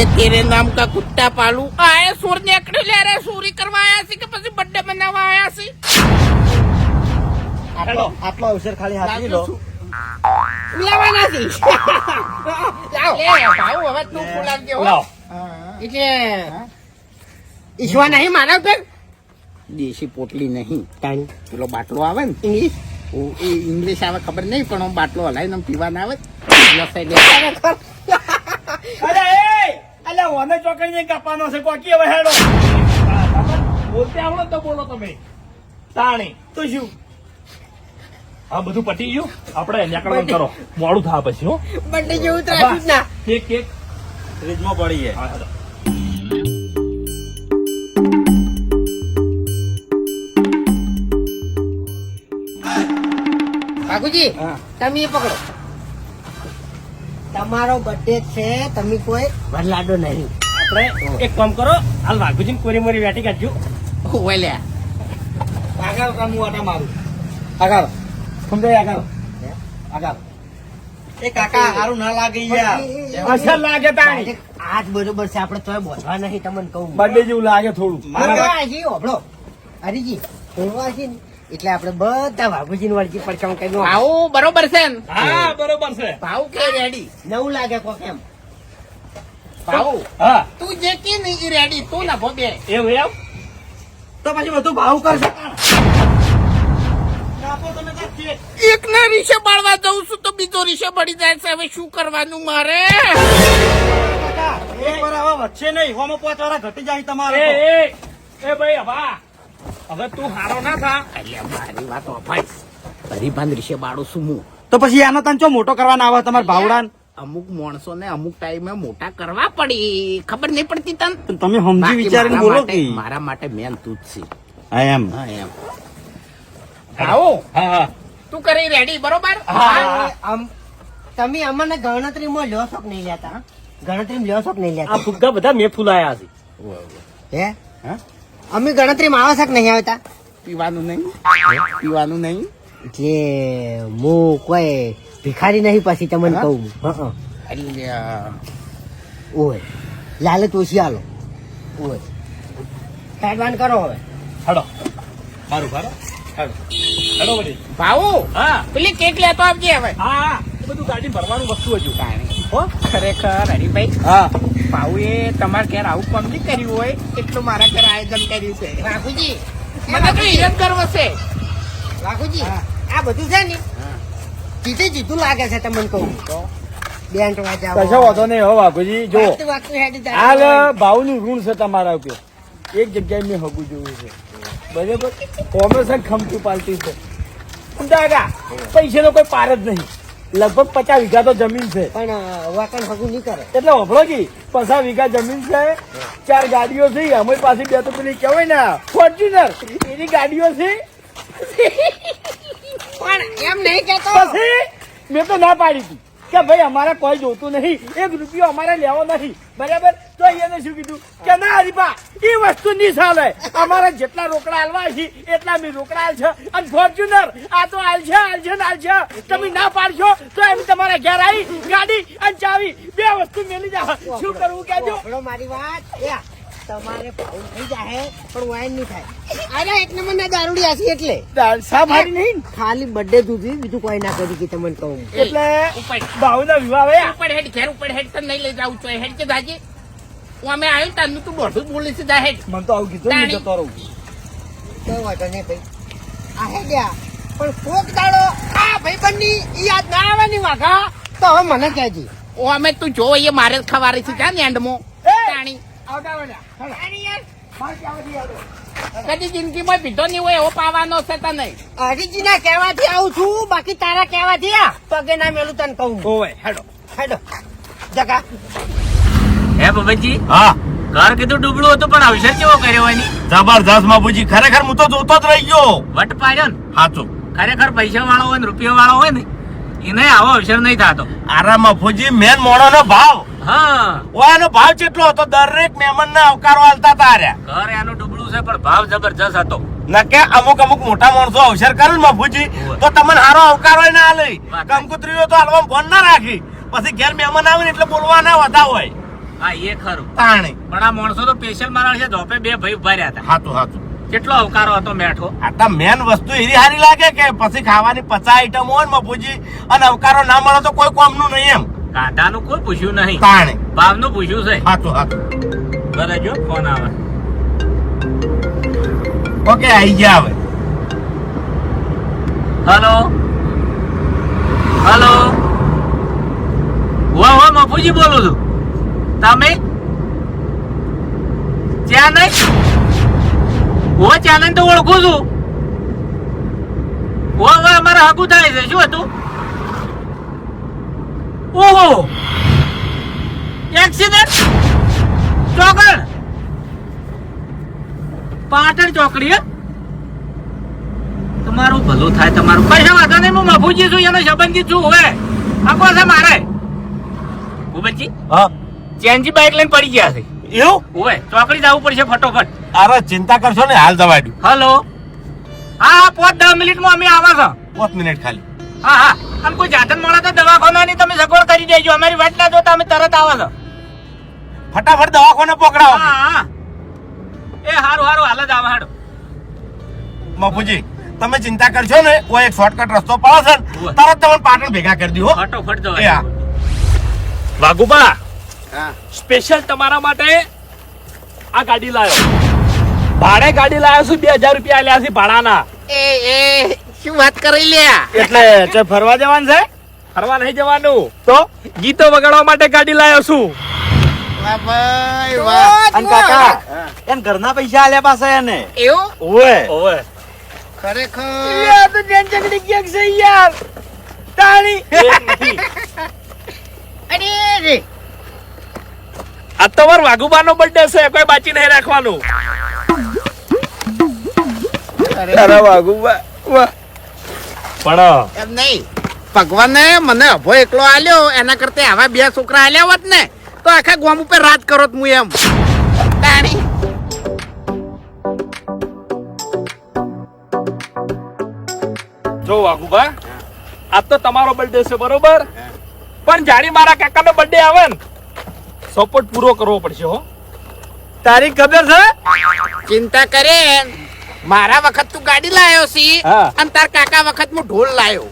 अबे तेरे नाम का कुत्ता पालू आए सूर ने अकड़े ले रहे सूरी करवा आया सी के પછી બર્થડે મનાવવા આયા सी આટલો અવસર ખાલી હાથવી લો લેવાના सी લાવ લે ભાવ હવે તું ખોલાવજે હો લાવ એટલે ઈશ્વા નહીં મારા પર દેશી પોટલી નહીં તાણી પેલો બાટલો આવે ને ઇંગ્લિશ એ ઇંગ્લિશ આવે ખબર નહીં પણ હું બાટલો હલાઈને પીવાના આવે લસાઈ દે અરે એ અલે ઓને ચોકડી ને કાપાનો છે કોકી હવે હેડો બોલતે આવડો તો બોલો તમે તાણી તો શું આ બધું પટી ગયું આપણે નેકળવાનું કરો મોડું થા પછી હો બર્થડે જેવું ટ્રાફિક ના કેક કેક ફ્રીજમાં પડી છે બાબુજી તમે એ પકડો તમારો બર્થડે છે તમે કોઈ વરલાડો નહીં આપણે એક કામ કરો હાલ વાઘુજી કોરી મોરી વેટી કાઢજો ઓલ્યા આગળ કામ વાટા મારું આગળ સમજાય આગળ એ કાકા હારું ના લાગે યાર અસર લાગે તાણી આજ બરોબર છે આપણે તોય બોલવા નહીં તમને કહું બર્થડે જેવું લાગે થોડું હજી ઓભળો હરીજી બોલવા છે ને એટલે આપણે બધા બાબુજીની વળગી પડકામ કરી આવું બરોબર છે ને હા બરોબર છે ભાવ કે રેડી નવું લાગે કો કેમ ભાવ હા તું જે કે નહીં રેડી તું ના ભોબે એવું એમ તો પછી બધું ભાવ કરશે એક ને રીશે બાળવા જઉં છું તો બીજો રીશે બળી જાય છે હવે શું કરવાનું મારે એક વાર આવા વચ્ચે નહીં હોમો 5 વાર ઘટી જાય તમારે એ ભાઈ હવા હવે તું હારો ના થા એટલે મારી વાત ઓફાઈ ગરીબાન રીશે બાળું છું હું તો પછી આનો તને ચો મોટો કરવાના આવે તમારા ભાવડાન અમુક માણસો ને અમુક ટાઈમે મોટા કરવા પડી ખબર નહીં પડતી તને તમે સમજી વિચારીને બોલો કે મારા માટે મેન તું જ છે આઈ એમ હા એમ આવો હા તું કરી રેડી બરોબર હા. તમે અમને ગણતરીમાં લ્યો છો કે નહીં લેતા ગણતરીમાં લ્યો છો કે નહીં આ લેતા ફુગ્ગા બધા મેં ફૂલાયા છે હે અમે ગણતરીમાં આવે છે કે નહીં આવતા પીવાનું નહીં જે હું કોઈ ભિખારી નહીં પછી તમને કહું ઓય લાલચ ઓછી આલો ઓય હેડવાન કરો હવે હેડો મારું ભારો હેડો હેડો બધી ભાઉ હા પેલી કેક લેતો આપજે હવે હા એ બધું ગાડી ભરવાનું વસ્તુ હજુ હો ખરેખર હરીભાઈ હા ભાઉ એ તમારા ઘેર આવું કામ નહીં કર્યું હોય એટલું મારા ઘેર આયોજન કર્યું છે રાખુજી મને તો હિરત કરવો છે રાખુજી આ બધું છે ને જીતે જીતું લાગે છે તમને કહું બેન્ટ વાજા કશો વાંધો નહીં હો વાઘુજી જો હાલ ભાવનું ઋણ છે તમારા ઉપર એક જગ્યાએ મેં હગું જોયું છે બરાબર કોમ્બિનેશન ખમતી પાલટી છે દાદા પૈસાનો કોઈ પાર જ નહીં લગભગ 50 વીઘા તો જમીન છે પણ વાકણ હગું નહીં કરે એટલે હોભળો કી 50 વીઘા જમીન છે 4 ગાડીઓ છે અમારી પાસે બે તો પેલી કહેવાય ને ફોર્ચ્યુનર એની ગાડીઓ છે પણ એમ નહીં કેતો પછી મેં તો ના પાડી હતી કે ભાઈ અમારે કોઈ જોતું નહીં 1 રૂપિયો અમારે લેવો નથી બરાબર તો એને શું કીધું કે ના હરીપા એ વસ્તુ નહીં ચાલે અમારે જેટલા રોકડા હાલવા છે એટલા મેં રોકડા હાલ છે અને ફોર્ચ્યુનર આ તો હાલ છે તમે ના પાડશો તો એમ તમારા ઘેર આવી ગાડી અને ચાવી 2 વસ્તુ મેલી જાય શું કરવું કેજો મારી વાત તમારે પાઉલ થઈ જાય પણ વાઈન નહીં થાય અરે એક નંબરના દારૂડી આસી એટલે સા મારી નહીં ખાલી બર્થડે સુધી બીજું કોઈ ના કરી કે તમને કહું એટલે ભાવના વિવાહ આવે ઉપર હેડ ઘેર ઉપર હેડ તને નહીં લઈ જાઉં છું હેડ કે દાજી હું અમે આવ્યું તાનું તું બધું બોલી છે જા હેડ મને તો આવું કીધું ને જતો રહું કઈ વાંધો નહીં ભાઈ આ હેડ્યા પણ કોક દાડો આ ભાઈબંધની યાદ ના આવે ની વાઘા તો હવે મને કહેજી ઓ અમે તું જો એ મારે જ ખવારી છે જા ને એન્ડમાં તાણી કદી જિંદગીમાં પીધો નહીં હોય એવો પાવાનો છે તને હરીજી ના કહેવાથી આવું છું બાકી તારા કહેવાથી આ પગે ના મેલું તને કહું ઓય હેડો જગા હે બાબાજી હા ઘર કીધું ડૂબળું હતું પણ અવસર કેવો કર્યો એની જબરજસ્ત બાપુજી ખરેખર હું તો જોતો જ રહી ગયો વટ પાડ્યો ને સાચું ખરેખર પૈસા વાળો હોય ને રૂપિયા વાળો હોય ને એને આવો અવસર નહીં થતો આરામ બાપુજી મેન મોણો નો ભાવ હા ઓનો ભાવ કેટલો હતો દરેક મહેમાન ને આવકારો આલતા તાર્યા ઘર એનું ડૂબળું છે પણ ભાવ જબરજસ્ત હતો ના કે અમુક મોટા માણસો અવસર કરે ને બાપુજી તો તમને હારો આવકારો ના આલે કંકુત્રીઓ તો હાલવા ફોન ના રાખી પછી ઘેર મહેમાન આવે ને એટલે બોલવા ના વધા હોય હા એ ખરું તાણે પણ આ માણસો તો સ્પેશિયલ મારા છે ધોપે બે ભાઈ ઉભા રહ્યા હતા હાતું કેટલો અવકારો હતો મેઠો આટલા મેન વસ્તુ એવી સારી લાગે કે પછી ખાવાની 50 આઈટમ હોય ને મફુજી અને અવકારો ના મળે તો કોઈ કોમનું નહીં એમ કાંટાનું કોઈ પૂછ્યું નહીં તાણે ભાવનું પૂછ્યું છે હાતું ઘરે જો ફોન આવે ઓકે આઈ ગયા હવે હલો હલો હો મફુજી બોલું છું તમે ત્યાં નહીં હો ચાલન તો ઓળખું છું હો હવે અમારે હગું થાય છે શું હતું ઓહો એક્સિડન્ટ ચોકડ પાટણ ચોકડી તમારું ભલું થાય તમારું પૈસા વાંધો નહીં હું મફુજી છું એનો સંબંધી છું હવે હગો છે મારે ભૂપતજી હા ચેનજી બાઇક લઈને પડી ગયા છે એવું ઓય ચોકડી જવું પડશે ફટોફટ અરે ચિંતા કરશો ને હાલ દવાડ્યું હલો હા 5-10 મિનિટમાં અમે આવા છો 5 મિનિટ ખાલી હા આમ કોઈ જાતન મળે તો દવાખાનાની તમે સગવડ કરી દેજો અમારી વાટ ના જોતા અમે તરત આવા છો ફટાફટ દવાખાને પકડાવો હા એ હારું હાલ જ આવા હાડો મફુજી તમે ચિંતા કરશો ને કોઈ એક શોર્ટકટ રસ્તો પડે છે ને, તરત તમને પાટણ ભેગા કરી દઉં હો ફટોફટ એ જવા હા વાઘુબા હા સ્પેશિયલ તમારા માટે આ ગાડી લાયો ભાડે ગાડી લાયો છું 2000 રૂપિયા આલ્યા છે ભાડાના એ શું વાત કરી લ્યા એટલે જે ફરવા જવાનું છે ફરવા નહીં જવાનું તો ગીતો વગાડવા માટે ગાડી લાયો છું વાહ ભાઈ વાહ અને કાકા એન ઘરના પૈસા આલ્યા પાસે એને એવું ઓવે ઓવે ખરેખર યાર તો ટેન્શન ક્યાંક છે યાર તાણી અરે રે આ તો માર વાઘુબાનો બર્થડે છે કોઈ બાકી નહીં રાખવાનું અરે વાઘુબા વાહ પણ એમ નહીં ભગવાને મને અભો એકલો આલ્યો એના કરતા આવા બે છોકરા આલ્યા હોત ને તો આખા ગામ ઉપર રાત કરોત હું એમ તાણી જો વાઘુબા આ તો તમારો બર્થડે છે બરોબર પણ જાણી મારા કાકાનો બર્થડે આવે ને સપોર્ટ પૂરો કરવો પડશે હો તારીખ ખબર છે ચિંતા કરે મારા વખત તું ગાડી લાયો છી હા. અને તાર કાકા વખત હું ઢોલ લાયો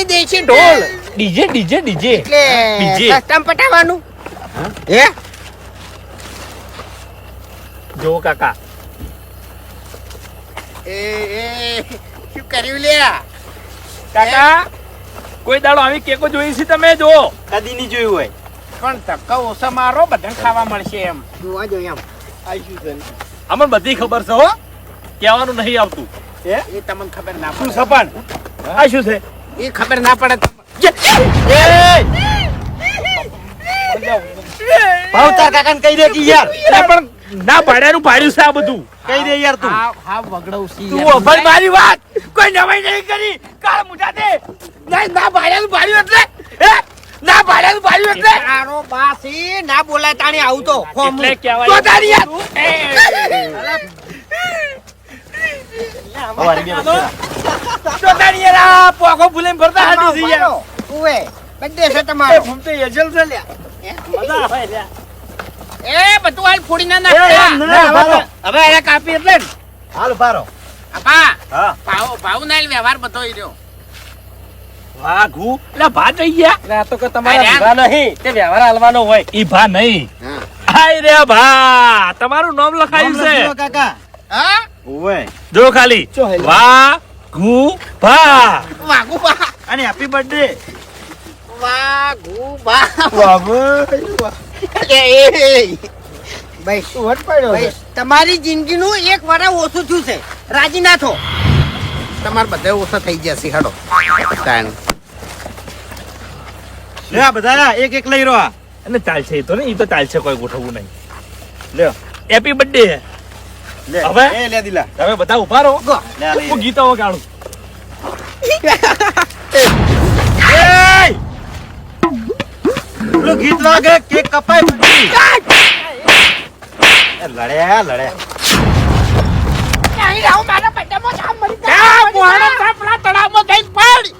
દેશી ઢોલ ડીજે ડીજે ડીજે એટલે બીજી. કસ્ટમ પટાવવાનું હે જો કાકા એ શું કર્યું લ્યા કાકા કોઈ દાડો આવી કેકો જોઈ છે તમે જો કદી નહીં જોયું હોય પણ ધક્કા ઓછા મારો બધાને ખાવા મળશે એમ જોવા જોઈએ એમ અમને બધી ખબર છે હો કહેવાનું નહીં આવતું એ તમને ખબર ના શું પડે સપન આ શું છે એ ખબર ના પડે ભાવ તાર કાકાને કહી દે કે યાર એટલે પણ ના ભાડ્યાનું ભાડ્યું છે આ બધું કહી દે યાર તું હા વગડવસી તું અભર મારી વાત કોઈ નવાઈ નહીં કરી કાળ મુઠા દે નહીં ના ભાડ્યાનું ભાડ્યું એટલે હે ના ભાડ્યાનું ભાડ્યું એટલે તારો બાસી ના બોલાય તાણી આવું તો એટલે કહેવાય તો તારી યાર અમારી બે વચ્ચે તો તારી યાર આ પોખો ભૂલીને ભરતા હાડું છે યાર ઉવે બર્થડે છે એ તમારો ફૂમ તો યજલ છે લ્યા મજા આવે લ્યા એ બધું હાલ ફોડી ના એ, નાખતા એમ ના, ભારો. હવે એને કાપી એટલે ને હાલ ભારો આપા હા ભાવ ના વ્યવહાર બધો રહ્યો વાઘુ એટલે ભા થઈ ગયા આ તો કે તમારા વિવાહ નહીં તે વ્યવહાર હાલવાનો હોય ઈ ભા નહીં હાય રે ભા તમારું નામ લખાયું છે કાકા હા ઓવે જો ખાલી વાઘુ ભા વાગુ બા અને હેપી બર્થડે વાગુ બા ભાઈ ભાઈ, તમારી જિંદગીનું એક વરસ ઓછું થયું છે રાજી ના થો તમારે બધા ઓછા થઈ ગયા છે હડો તાણ લે આ બધા એક એક લઈ રહ્યો અને ચાલશે ઈ તો ને ઈ તો ચાલશે કોઈ ગોઠવવું નહીં લ્યો હેપી બર્થડે લે હવે? એ લે દિલા તમે બધા ઉભા રહો ગો. લે આ લઈ હું લે. ગીતો વગાડું પેલું ગીત વાગે કેક કપાય પછી. એ લડ્યા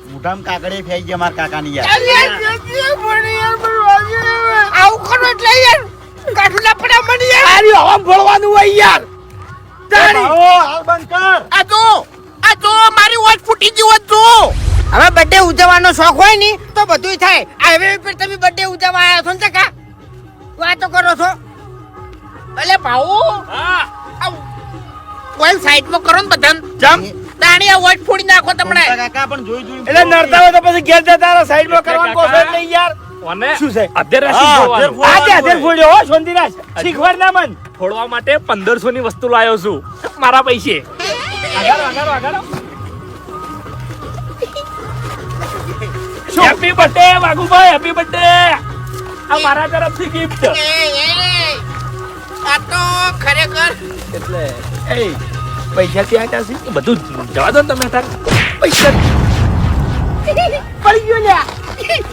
મોઢામાં કાકડી ફેઈ ગયા મારા કાકાની યાર આવું કરો એટલે યાર કાઢું ના પડે મને યાર. તારી હવા ભળવાનું હોય યાર તારી હાલ બંધ કર. આ જો મારી વોચ ફૂટી ગઈ હોત જો. હવે બર્થડે ઉજવવાનો શોખ હોય ને તો બધુંય થાય. આ હવે પર તમે બર્થડે ઉજવવા આવ્યા છો ને ચકા વાતો કરો છો. અલે ભાઉ આ કોઈ સાઈડમાં કરો ને બધાને. જમ તાણી આ વોચ ફોડી નાખો તમને. કાકા પણ જોઈ જોઈ એટલે નડતા હોય તો પછી ઘેર જતા રહો સાઈડમાં કરવાનું કોશો નહીં યાર અને શું છે અત્યારે હા, શીખવાનું. આજે હાથે ફોડ્યો હો શાંતિરાજ શીખવાડ ના મન ફોડવા માટે 1500 ની વસ્તુ લાવ્યો છું મારા પૈસે. Happy birthday Vaghubhai, happy birthday. આ મારા તરફથી ગિફ્ટ. આ તો ખરેખર એટલે એ પૈસા ત્યાં છે બધું જવા દો ને તમે તાર. પૈસા પડી ગયો લ્યા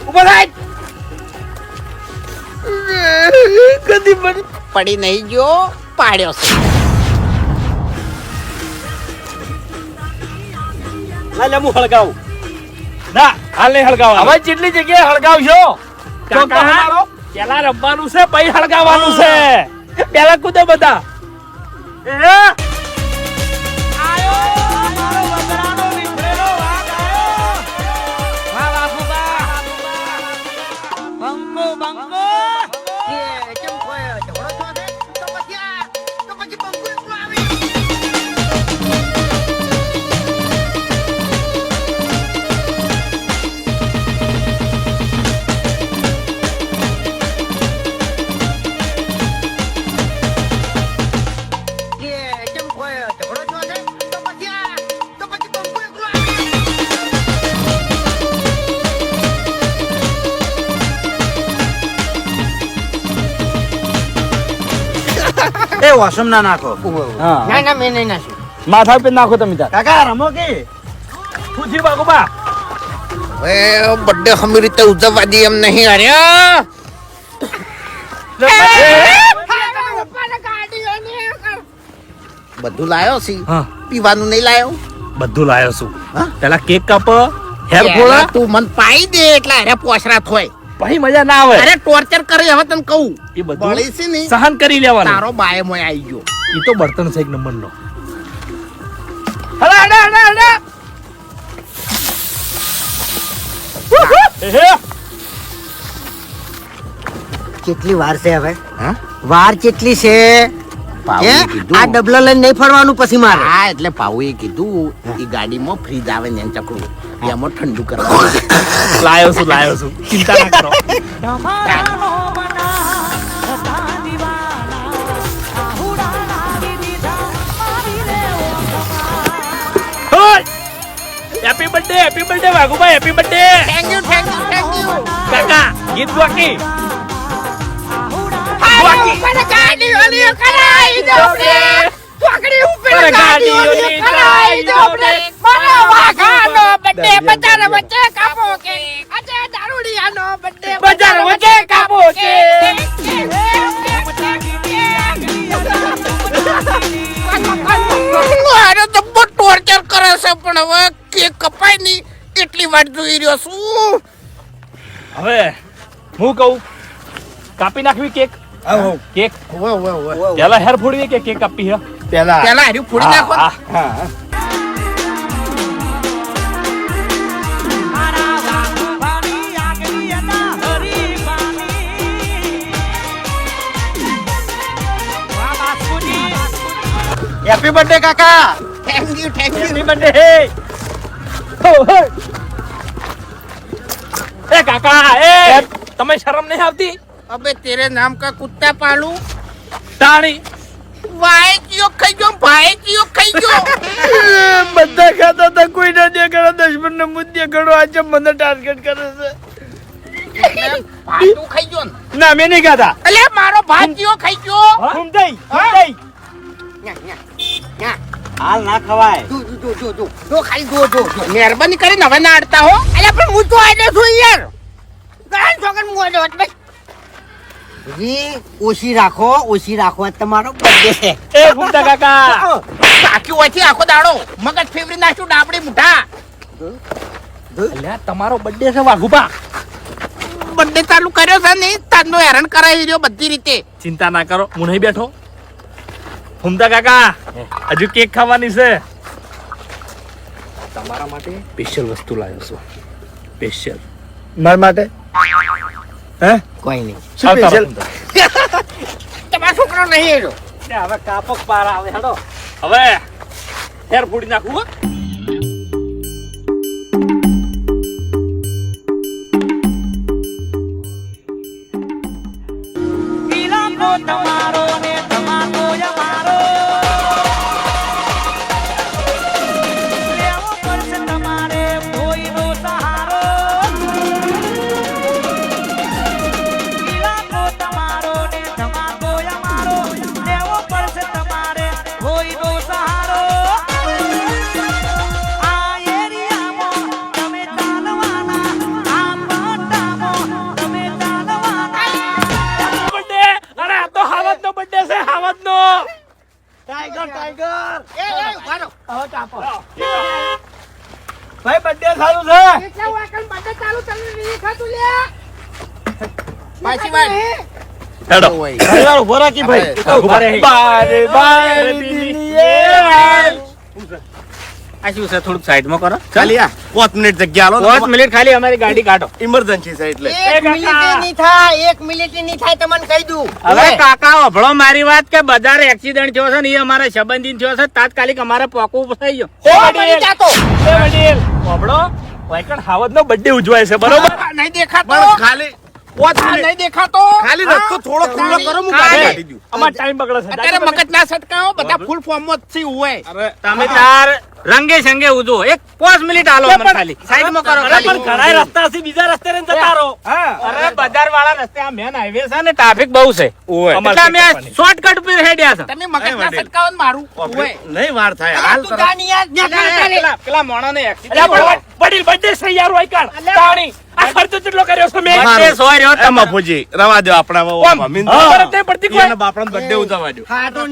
ઉભો થાય કદી પડી નહીં ગયો પાડ્યો છે. લે હું હળગાવું. ના હાલ નહીં હળગાવા. હવે જેટલી જગ્યાએ હળગાવશો કાકા પેલા રમવાનું છે પછી હળગાવાનું છે. પેલા કૂદે બધા. એ વોશમ ના નાખો. ના ના મેં નહીં નાખ્યું. માથા પર નાખો તમે તાર કાકા રમો કે શું થયું વાઘુબા? હવે બર્થડે હમી રીતે ઉજવવા દે એમ નહીં. અરે બધું લાયો છે હા. પીવાનું નહીં લાયો. બધું લાવ્યો છું. હા? પેલા કેક કાપ, હેર પહેલા ફોડા, તું મન પાઈ દે એટલે અરે પોસરા થોય. પછી મજા ના આવે. અરે ટોર્ચર કરે હવે તને કહું. એ બધું બળી છે ને સહન કરી લેવાનું. તારો બાય મોય આવી ગયો. એ તો બર્તન છે એક નંબરનો. હલા હડા હડા હડા કેટલી વાર છે હવે? હા? વાર કેટલી છે? પાઉએ હે? કીધું. આ ડબલા લઈને નહીં ફરવાનું પછી મારે. હા એટલે પાઉએ કીધું એ ગાડીમાં ફ્રીજ આવે ને ચકડું એમાં ઠંડુ કરવાનું. લાયો છું ચિંતા ના કરો. Happy birthday Vaghubhai, happy birthday. Thank you thank you thank you. કાકા ગીત વાકી. બજાર વચ્ચે કાપો કે અરે તો બહુ ટોર્ચર કરે છે પણ હવે કેક કપાય નહીં એટલી વાત જોઈ રહ્યો છું. હવે હું કહું કાપી નાખવી કેક. કેક પેલા હેર ફોડવી કે કેક કાપી હે? પેલા પેલા હાર્યું ફોડી નાખો. હા, હા. હા હેપી બર્થડે કાકા. Thank you thank you. Happy birthday. એ કાકા એ તમે શરમ નહીં આવતી? અબે તેરે નામ કા કુત્તા પાલું. તાણી ભાઈ જીઓ ખાઈ ગયો ભાઈ જીઓ ખાઈ ગયો. બધા ખાતા હતા કોઈ ના દેખાડો દુશ્મન ને મુદ્દે દેખાડો આજે મને ટાર્ગેટ કરે છે ભાતું ખાઈ ગયો ને. ના મેં નહીં ખાતા અલે મારો ભાત જીઓ ખાઈ ગયો. ઘૂમ થઈ ન્યા, ન્યા, ન્યા. હાલ ના ખવાય. જો ખાલી જો મહેરબાની કરીને હવે ના અડતા હો. અલે પણ હું તો આડો છું યાર. ગાન છોકન હું આડો હતો ભાઈ. ઓછી રાખો આજ તમારો બર્થડે છે. એ ફૂમતા કાકા બાકી હોયથી આખો દાડો મગજ ફેવરી નાખ્યું ડાબડી મુઠા. અલ્યા તમારો બર્થડે છે વાઘુબા. બર્થડે ચાલુ કર્યો છે ને તારનો હેરાન કરાવી રહ્યો બધી રીતે. ચિંતા ના કરો, હું નહીં બેઠો. ફૂમતા કાકા હજુ કેક ખાવાની છે. તમારા માટે સ્પેશિયલ વસ્તુ લાવ્યો છું. સ્પેશિયલ મારા માટે હે કોઈ નહીં. શું special? તમારો છોકરો નહીં એનો. હવે કાપક પાર આવે હેડો. હવે હેર ફૂડી નાખું હો. birthday! અરે આ તો હાવજનો birthday છે, હાવજનો. ટાઈગર ટાઈગર એ ઉભા રહો. હવે કાપો ભાઈ બર્થડે સારું છે કેટલા વાકણ બર્થડે ચાલુ નહીં ખાતું લે. પાછી વાત. હેડો. ટાઈગર ઉભો રાખી ભાઈ ઉભા રહે. બારે બારે દિનિયે આ શું છે થોડુંક સાઈડમાં કરો. ખાલી આ 5 મિનિટ જગ્યા આલો. 5 મિનિટ ખાલી અમારી ગાડી કાઢો. ઇમરજન્સી છે એટલે. એક મિનિટે નહીં થાય, એક મિનિટે નહીં થાય તમને કહી દઉં. હવે કાકા અભળો મારી વાત કે બજાર એક્સિડન્ટ થયો છે ને એ અમારા સંબંધી થયો છે તાત્કાલિક અમારે પોકવું થઈ ગયો. ઓ બની જાતો. એ વડીલ, સાંભળો, વાયકણ હાવજનો birthday ઉજવાય છે, બરોબર? નહીં દેખાતો. પણ ખાલી 5 મિનિટ નહીં દેખાતો. ખાલી રસ્તો થોડો ખુલ્લો કરો, હું ગાડી કાઢી દઉં. અમાર ટાઈમ બગડે છે. અત્યારે મગજ ના સટકાવો, બધા ફૂલ ફોર્મ જ છે હોય. અરે તમે તાર રંગે સંગે ઉજો એક 5 મિનિટ આલો અમને ખાલી સાઈડમાં કરો અરે ખાલી. પણ ઘણાય રસ્તા છે, બીજા રસ્તે રહીને જતા રહો. અરે બજાર વાળા રસ્તે આ મેન હાઈવે છે ને ટ્રાફિક બહુ છે ઓય. અમારે એટલે અમે કંઈ શોર્ટકટ પર હેડ્યા છે. તમે મગજ ના સટકાવો ને મારું હોય. નહીં વાર થાય હાલ તું તરત. જાની યાર, ન્યા કરે. પેલા મોણાને અલ્યા એક્સિડન્ટ પણ વડીલ birthday છે યાર, વાયકણ. તાણી, આ ખર્ચો કેટલો કર્યો છે મેં? birthday સોય રહ્યો એ તમારો. બાપુજી, રવા દો આપણા મમ્મીને. ખબર જ નહીં પડતી કોઈ. એના બાપડાનો birthday ઉજવવા દો. હા તો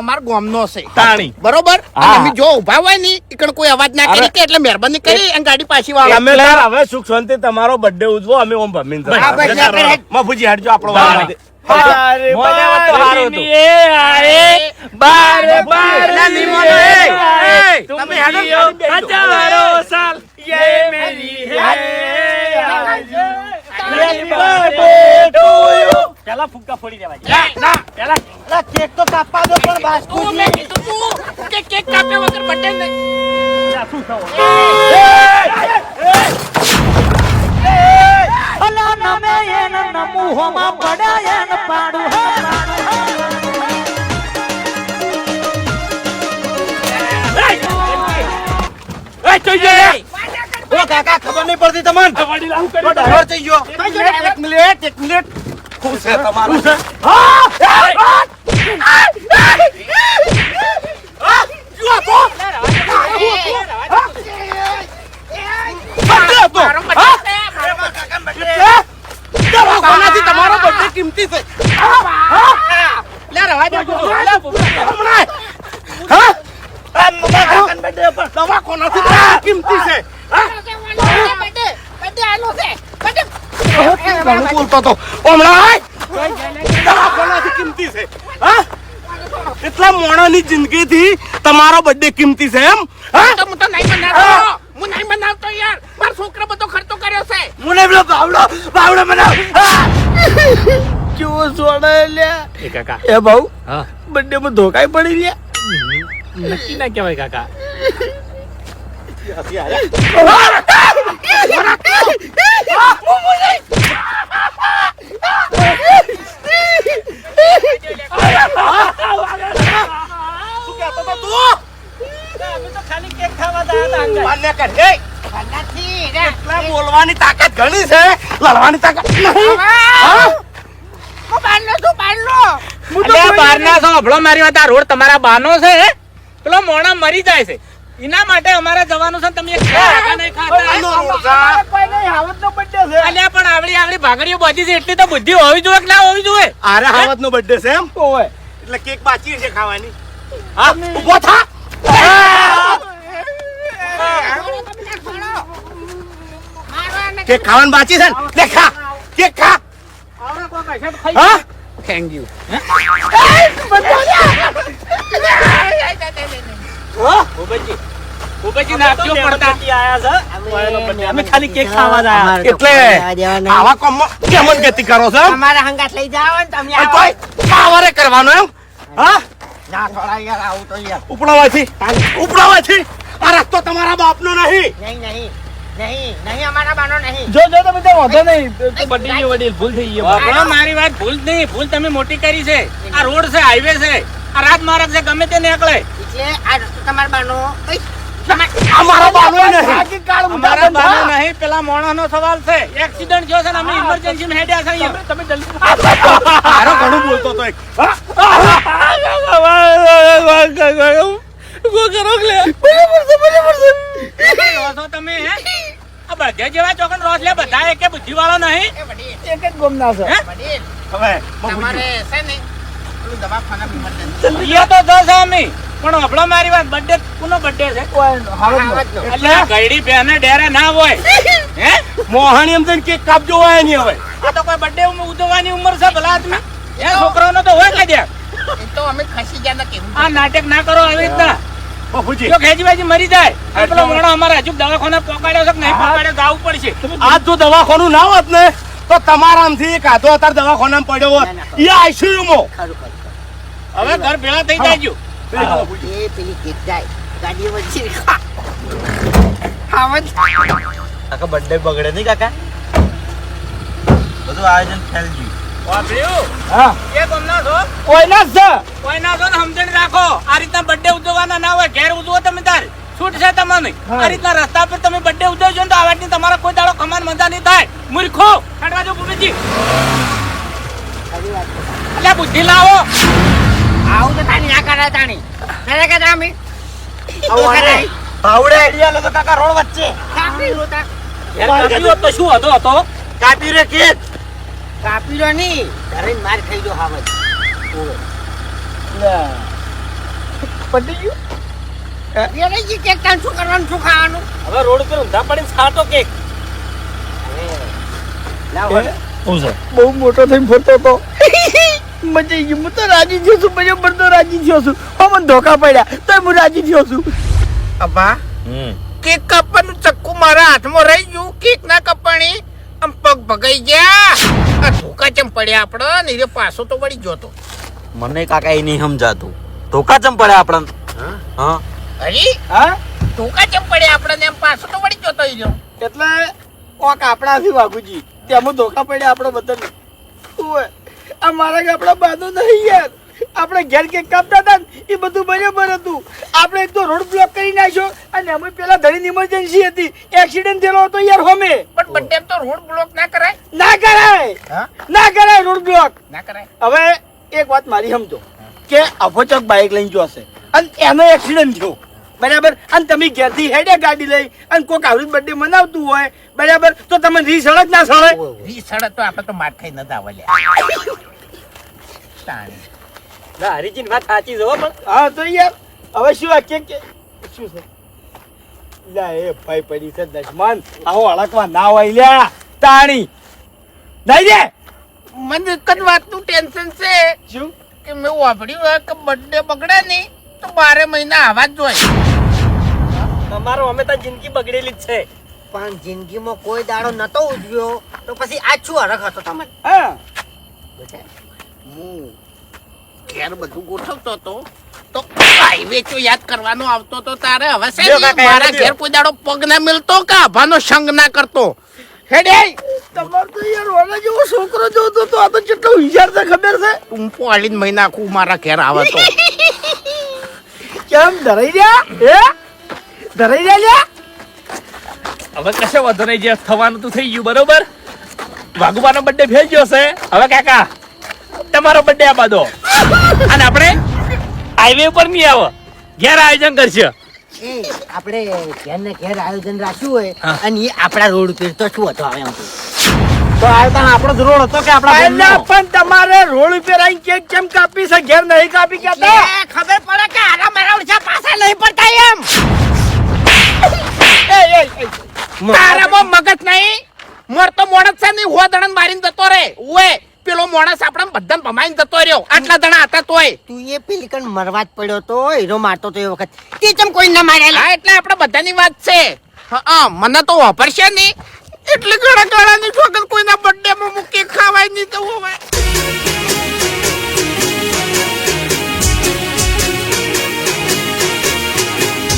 અમાર ગામનો છે તાણી. બરોબર. હા. અને અમે જો ઉભા હોય ને ઈકણ કોઈ અવાજ ના કરી કે એટલે મહેરબાની કરી અને ગાડી પાછી વાળો. તમે તાર હવે સુખ શાંતિ તમારો birthday ઉજવો, અમે ઓમ ભમીને હા, બસ, જતા રહો. આપણે બાપુજી હાડજો આપણો તાણી. બારે મોને વાત તો હારું હતું. એ આએ, બારે બારે પેલા નિમોનો, એ, તુમ તમે હેડો, જીઓ ગાડી બેસજો. હજારો સાલ, યે મેરી હૈ આરज़ू. Happy birthday to you. પેલા ફુગ્ગા ફોડી દેવાય. ના પેલા કેક તો કાપવા દો પણ તું બાસ્કુ મેં કીધું તું કે કેક કાપ્યા વગર બર્થડે નહીં. શું થયું? એ જોઈએ રે. ઓ કાકા ખબર નહીં પડતી તમને વડીલ આવું કર્યું. ડ્રાઈવર થઈ ગયો એક મિનિટ શું છે તમારું? મારો birthday છે, મારો કોનાથી તમારો birthday કિંમતી છે? લે રવા દે તું. દવા કોનાથી birthday કિંમતી છે? birthday આલો છે. birthday. ઘણું બોલતો તો હમણાં દવા કોનાથી કિંમતી છે? હા? એટલા મોણાની જિંદગીથી તમારો birthday કિંમતી છે એમ? હા? તો હું તો નહીં બનાવતો. હું નહીં બનાવતો યાર. મારો છોકરો બધો ખર્ચો કર્યો છે. મને પેલો બાવડો બનાવ કેવો સોડા લ્યા એ કાકા, એ ભાઉ હા, બર્થડે માં ધોકાઈ પડી લ્યા નક્કી ના કહેવાય કાકા. શું કહેતો તો તું? માન્ય કર. એ, નથી રે. એટલા બોલવાની તાકાત ઘણી છે, લડવાની તાકાત નહીં. હા? હું બહારનો છું, બહારનો. અલ્યા બહારના છો અભળો મારી વાત. આ રોડ તમારા બાનો છે પેલો મોણા મરી જાય છે એના માટે અમારે જવાનું છે. તમે એક ખાતા નહીં ખાતા. આનો રોડ છે. કોઈ નહીં હાવજનો birthday છે અલ્યા પણ આવડી ભાગડીઓ બધી છે એટલી તો બુદ્ધિ હોવી જોઈએ કે ના હોવી જોઈએ? આરે હાવજનો birthday છે એમ? ઓય એટલે કેક બાકી છે ખાવાની. હા? ઊભો થા. મારો અને કેક ખાવાની બાકી છે ને? લે ખા. કેક ખા આવડે કોક હશે તો ખાઈ હા થેન્ક યુ ભૂપતજી નાખજો પડતા અમે ખાલી કેક ખાવા જ આયા. એટલે આવા કામમાં કેમન ગતિ કરો છો એમ? અમારા હંગાત લઈ જાઓ ને તમે અને તોય પાવરે કરવાનો એમ હા ના થોડા યાર આવું તો યાર ઉપડાવાથી આ રસ્તો તમારા બાપનો નહીં નહીં અમારા બાનો નહીં જો તમે તો વાંધો નહીં તો બધી ગયો વડીલ ભૂલ થઈ ગઈ વાપરો મારી વાત ભૂલ નહીં ભૂલ તમે મોટી કરી છે આ રોડ છે હાઈવે છે આ રાજમાર્ગ છે ગમે તે નીકળે એટલે આ રસ્તો તમારા બાનો અમારા બાનો નહીં બાકી કાળ અમારા બાનો નહીં પેલા મોણસનો સવાલ છે એક્સિડન્ટ થયો છે ને અમે ઇમરજન્સી માં હેડ્યા છે અહીંયા તમે જલ્દી તારો ઘણું બોલતો તો એક રહો છો તમે હે આ બધા જેવા ચોકન રોજ લે બધા એકે બુદ્ધિ વાળો નહીં એક જ ગમના છે હે વડીલ હવે તમારે છે ને પેલું દવાખાના ઇમરજન્સી એ તો જશે અમે પણ હબળો મારી વાત બર્થડે કોનો બર્થડે છે એટલે ગઈડી બેને ડેરે ના હોય હે મોહણી એમ થઈને કેક કાપજો હોય નહીં હવે આ તો કોઈ બર્થડે ઉજવવાની ઉંમર છે ભલા આદમી એ છોકરાઓનો તો હોય કે એ તો અમે ખસી ગયા કેવું આ નાટક ના કરો આવી રીતના બાપુજી જો ખેંચીબાજી મરી જાય આ પેલો મોણો અમારા હજુ દવાખાને પહોંચાડ્યો છે કે નહીં પહોંચાડ્યો તો આવવું પડશે આજ જો દવાખાનું ના હોત ને તો તમારા આમથી એક આધો અત્યારે દવાખાનામાં પડ્યો હોત એ આઈસીયુમાં હવે ઘર ભેળા થઈ જાય એ પેલી ગીત જાય ગાડી વચ્ચે હા કાકા બર્થડે બગડે નહીં કાકા બધું આયોજન ફેલ ગયું વાપર્યું હા એ ગમના છો કોઈના જ છે કોઈ ના છો ને સમજણ રાખો આ રીતના બર્થડે ઉજવવાના ના હોય ઘેર ઉજવો તમે તાર છૂટ છે તમને આ રીતના રસ્તા પર તમે બર્થડે ઉજવજો ને તો આ વાતની તમારા કોઈ દાડો કમાન મજા નહીં થાય મૂર્ખો કાઢવા જો ભૂપતજી એટલે બુદ્ધિ લાવો આવું તો તાણી ના કરાય તાણી કરે કે તમે આવડે આઈડિયા લો તો કાકા રોડ વચ્ચે કાપી લો તા ઘેર કાપ્યું હોત તો શું હતો કાપી રે કેક કાપી લો ની ઘરે માર ખાઈ જો હાવજ પટી ગયું યાર એ કેક તાન શું કરવાનું શું ખાવાનું હવે રોડ પર ઊંધા પડીને ખાતો કેક બહુ મોટો થઈને ફરતો હતો મજા આવી ગઈ હું તો રાજી થયો છું બરાબર તો રાજી થયો છું મને ધોકા પડ્યા તો હું રાજી થયો છું અబ్బા કેક કાપવાનું ચક્કુ મારા હાથમાં રહી ગયું કેક ના કપાણી આમ પગ ભગાઈ ગયા આ ધોકા ચમ પડ્યા આપડે ને એ પાછો તો વળી જોતો મને કાકા એ નહીં સમજાતું ધોકા ચમ પડે આપણને હા હરી હા ધોકા ચમ પડ્યા આપડે એમ પાછો તો વળી જોતો ઈ રહ્યો એટલે કોક આપણાથી વાઘુજી તેમાં ધોકા પડ્યા આપણે બધાને ઓય આ મારા કે આપણા બાંધો નહીં યાર આપણે ઘેર કેક કાપતા હતા ને એ બધું બરાબર હતું આપણે એક તો રોડ બ્લોક કરી નાખ્યો અને અમે પેલા ધડીની ઇમરજન્સી હતી એક્સિડન્ટ થયેલો હતો યાર હોમે પણ બર્થડે તો રોડ બ્લોક ના કરાય ના કરાય હા ના કરાય રોડ બ્લોક ના કરાય હવે એક વાત મારી સમજો કે અફોચક બાઇક લઈને જો હશે અને એનો એક્સિડન્ટ થયો બરાબર અને તમે ઘેરથી હેડે ગાડી લઈ અને કોઈક આવી બર્થડે મનાવતું હોય બરાબર તો તમે રી સળગ ના સળે રી સડક તો આપણે તો માર ખાઈ નતા આવલે તાણી ના હરીજીની વાત સાચી છે હો પણ હા તો યાર હવે શું આ કે શું છે લા એ ભાઈ પડી છે દશમન આવો અળકવા ના હોય લ્યા તાણી નહીં રે મને એક જ વાતનું ટેન્શન છે શું કે મેં વાપર્યું હોય કે બર્થડે બગડે નહીં તો 12 મહિના આવા જ જોઈએ તમારો અમે તો જિંદગી બગડેલી જ છે પણ જિંદગીમાં કોઈ દાડો નતો ઉજવ્યો તો પછી આ શું હરખ હતો તમને હા હું ઘેર બધું ગોઠવતો હતો તો હાઈવે તો યાદ કરવાનો આવતો તો તારે હવે છે જો ને, કાકા, મારા યાદ ઘેર કોઈ દાડો પગ ના મિલતો કે આભાનો સંગ ના કરતો હેડે તમાર તો યાર ઓલા જેવો છોકરો જોતો તો આ તો કેટલો હોશિયાર છે ખબર છે ટૂંપો આલીને મહિના આખું મારા ઘેર આવે તો કેમ ધરાઈ રહ્યા હે ધરાઈ રહ્યા હવે કશો વાંધો નહીં જે થવાનું તો થઈ ગયું બરોબર વાઘુબાનો બર્થડે ફેલ ગયો છે હવે કાકા તમારો બર્થડે આ બાદો અને આપણે હાઈવે ઉપર નહીં આવો ઘેર આયોજન કરશે આપણે ઘેર ને ઘેર આયોજન રાખ્યું હોય અને એ આપણા રોડ ઉપર તો શું હતો હવે એમ તો આ આપણો જ રોડ હતો કે આપણા પહેલા પણ તમારે રોડ ઉપર આવીને કેક કેમ કાપી છે ઘેર નહીં કાપી કેતા ખબર પડે કે આરા મારા ઓછા પાછા નહીં પડતા એમ તારામાં મગજ નહીં મરતો મોણસ છે ને હો દણન મારીને જતો રે ઓએ પેલો મોણસ આપણે બધાને ભમાઈને જતો રહ્યો આટલા દણા હતા તોય તું એ પેલી કણ મરવા જ પડ્યો તો હીરો મારતો તો એ વખત તે ચમ કોઈ ના મારેલા હા એટલે આપણે બધાની વાત છે હા મને તો વાપરશે નહીં એટલે ઘણા ગાળાની છોકર કોઈના બર્થડે માં મૂકી ખાવાય નહીં તો હવે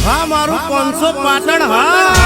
હા મારું 500 પાટણ હા